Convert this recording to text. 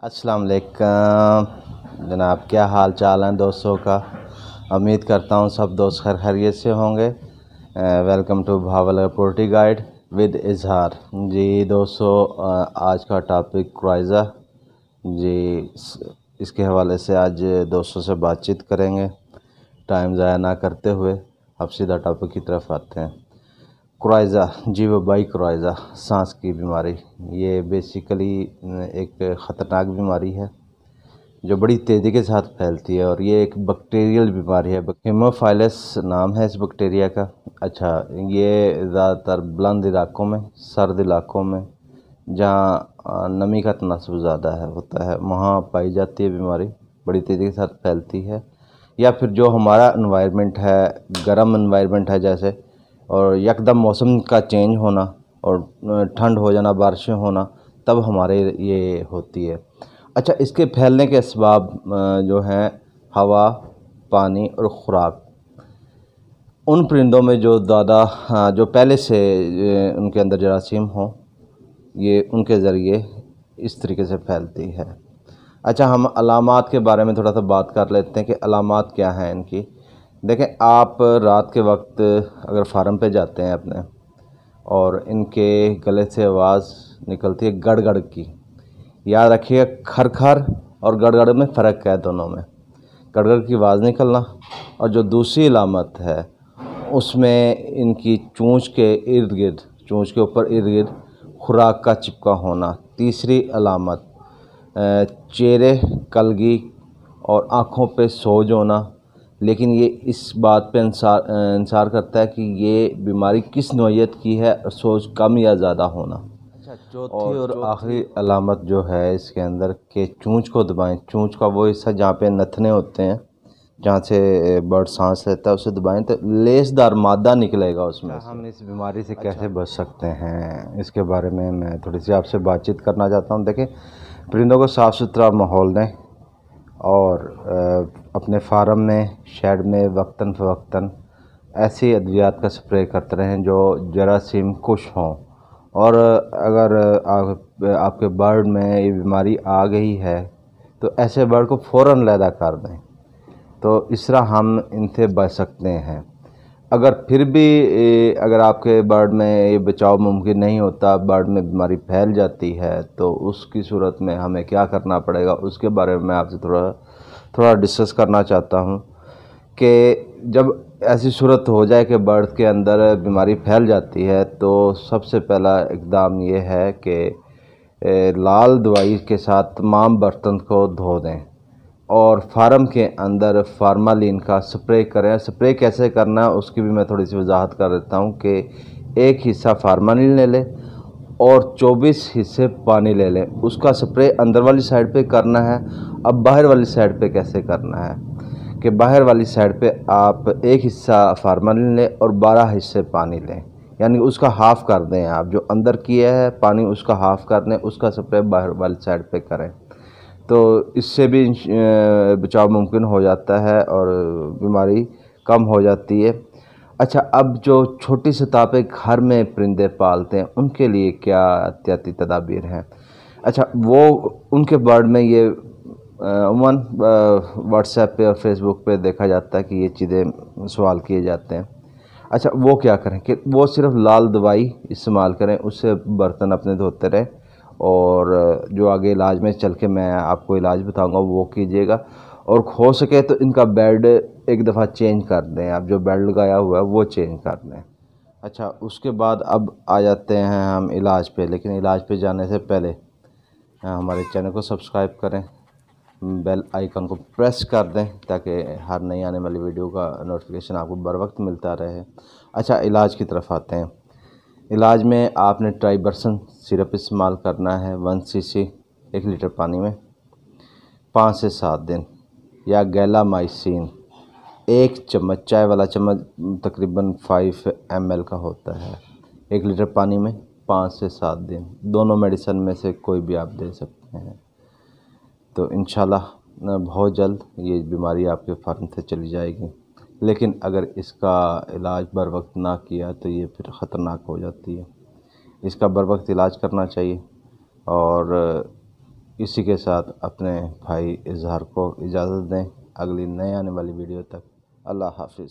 अस्सलाम वालेकुम जनाब, क्या हाल चाल हैं दोस्तों का। उम्मीद करता हूँ सब दोस्त खैरियत से होंगे। Welcome to Bhawal poultry guide with Izhar. जी दोस्तों, आज का टॉपिक क्राइज़ा जी, इसके हवाले से आज दोस्तों से बातचीत करेंगे। टाइम ज़ाया ना करते हुए अब सीधा टॉपिक की तरफ आते हैं। क्राइज़ा जी, वबाई क्राइज़ा सांस की बीमारी, ये बेसिकली एक ख़तरनाक बीमारी है जो बड़ी तेज़ी के साथ फैलती है और ये एक बैक्टीरियल बीमारी है। हेमोफाइलस नाम है इस बैक्टीरिया का। अच्छा, ये ज़्यादातर बुलंद इलाकों में, सर्द इलाकों में जहाँ नमी का तनासुब ज़्यादा होता है वहाँ पाई जाती है बीमारी। बड़ी तेज़ी के साथ फैलती है, या फिर जो हमारा एनवायरनमेंट है, गर्म एनवायरनमेंट है जैसे, और यकदम मौसम का चेंज होना और ठंड हो जाना, बारिशें होना, तब हमारे ये होती है। अच्छा, इसके फैलने के असबाब जो हैं हवा, पानी और ख़ुराक। उन परिंदों में जो ज़्यादा जो पहले से उनके अंदर जरासीम हो, ये उनके ज़रिए इस तरीके से फैलती है। अच्छा, हम अलामात के बारे में थोड़ा सा बात कर लेते हैं कि अलामात क्या हैं इनकी। देखें, आप रात के वक्त अगर फार्म पे जाते हैं अपने और इनके गले से आवाज़ निकलती है गड़गड़ की, याद रखिए खर और गड़गड़ में फ़र्क है दोनों में। गड़गड़ की आवाज़ निकलना, और जो दूसरी अलामत है उसमें इनकी चोंच के इर्द गिर्द, चोंच के ऊपर इर्द गिर्द खुराक का चिपका होना। तीसरी अलामत चेहरे, कलगी और आँखों पे सोज होना, लेकिन ये इस बात पे इंसार करता है कि ये बीमारी किस नौइयत की है, सोज कम या ज़्यादा होना। अच्छा, चौथी और आखिरी अलामत जो है इसके अंदर कि चोंच को दबाएं। चोंच का वो हिस्सा जहाँ पे नथने होते हैं, जहाँ से बर्ड सांस लेता है, उसे दबाएं तो लेसदार मादा निकलेगा उसमें। हम इस बीमारी से कैसे बच सकते हैं, इसके बारे में मैं थोड़ी सी आपसे बातचीत करना चाहता हूँ। देखें, परिंदों को साफ़ सुथरा माहौल दें और अपने फार्म में, शेड में वक्तन फ़वक्तन ऐसी अद्वियात का स्प्रे करते रहें जो जरासीम कुश हों। और अगर आपके बर्ड में ये बीमारी आ गई है तो ऐसे बर्ड को फ़ौरन अलहदा कर दें, तो इस तरह हम इनसे बच सकते हैं। अगर फिर भी अगर आपके बर्ड में ये बचाव मुमकिन नहीं होता, बर्ड में बीमारी फैल जाती है, तो उसकी सूरत में हमें क्या करना पड़ेगा, उसके बारे में मैं आपसे थोड़ा डिस्कस करना चाहता हूँ। कि जब ऐसी सूरत हो जाए कि बर्ड के अंदर बीमारी फैल जाती है, तो सबसे पहला इक़दाम ये है कि लाल दवाई के साथ तमाम बर्तन को धो दें और फार्म के अंदर फार्मालिन का स्प्रे करें। स्प्रे कैसे करना है उसकी भी मैं थोड़ी सी वजाहत कर देता हूँ कि एक हिस्सा फार्मालिन ले लें और 24 हिस्से पानी ले लें। उसका स्प्रे अंदर वाली साइड पे करना है। अब बाहर वाली साइड पे कैसे करना है कि बाहर वाली साइड पे आप एक हिस्सा फार्मालिन लें और 12 हिस्से पानी लें, यानी उसका हाफ़ कर दें। आप जो अंदर किया है पानी उसका हाफ़ कर दें, उसका स्प्रे बाहर वाली साइड पे करें, तो इससे भी बचाव मुमकिन हो जाता है और बीमारी कम हो जाती है। अच्छा, अब जो छोटी सतह पे घर में परिंदे पालते हैं उनके लिए क्या एहतियाती तदाबीर हैं। अच्छा, वो उनके बर्ड में ये अमूमन व्हाट्सएप पे और फेसबुक पे देखा जाता है कि ये चीज़ें सवाल किए जाते हैं। अच्छा, वो क्या करें कि वो सिर्फ लाल दवाई इस्तेमाल करें, उससे बर्तन अपने धोते रहें, और जो आगे इलाज में चल के मैं आपको इलाज बताऊंगा वो कीजिएगा। और हो सके तो इनका बेड एक दफ़ा चेंज कर दें, आप जो बेड लगाया हुआ है वो चेंज कर दें। अच्छा, उसके बाद अब आ जाते हैं हम इलाज पे, लेकिन इलाज पे जाने से पहले हमारे चैनल को सब्सक्राइब करें, बेल आइकन को प्रेस कर दें ताकि हर नई आने वाली वीडियो का नोटिफिकेशन आपको बर वक्त मिलता रहे। अच्छा, इलाज की तरफ आते हैं। इलाज में आपने ट्राइबरसन सिरप इस्तेमाल करना है 1 cc 1 लीटर पानी में 5 से 7 दिन, या गैलामाइसिन 1 चम्मच, चाय वाला चम्मच तकरीबन 5 ml का होता है, 1 लीटर पानी में 5 से 7 दिन। दोनों मेडिसिन में से कोई भी आप दे सकते हैं, तो इंशाल्लाह बहुत जल्द ये बीमारी आपके फार्म से चली जाएगी। लेकिन अगर इसका इलाज बर वक्त ना किया तो ये फिर ख़तरनाक हो जाती है। इसका बर वक्त इलाज करना चाहिए और اسی کے ساتھ اپنے بھائی اظہار کو اجازت دیں، اگلی نئے آنے والی ویڈیو تک اللہ حافظ۔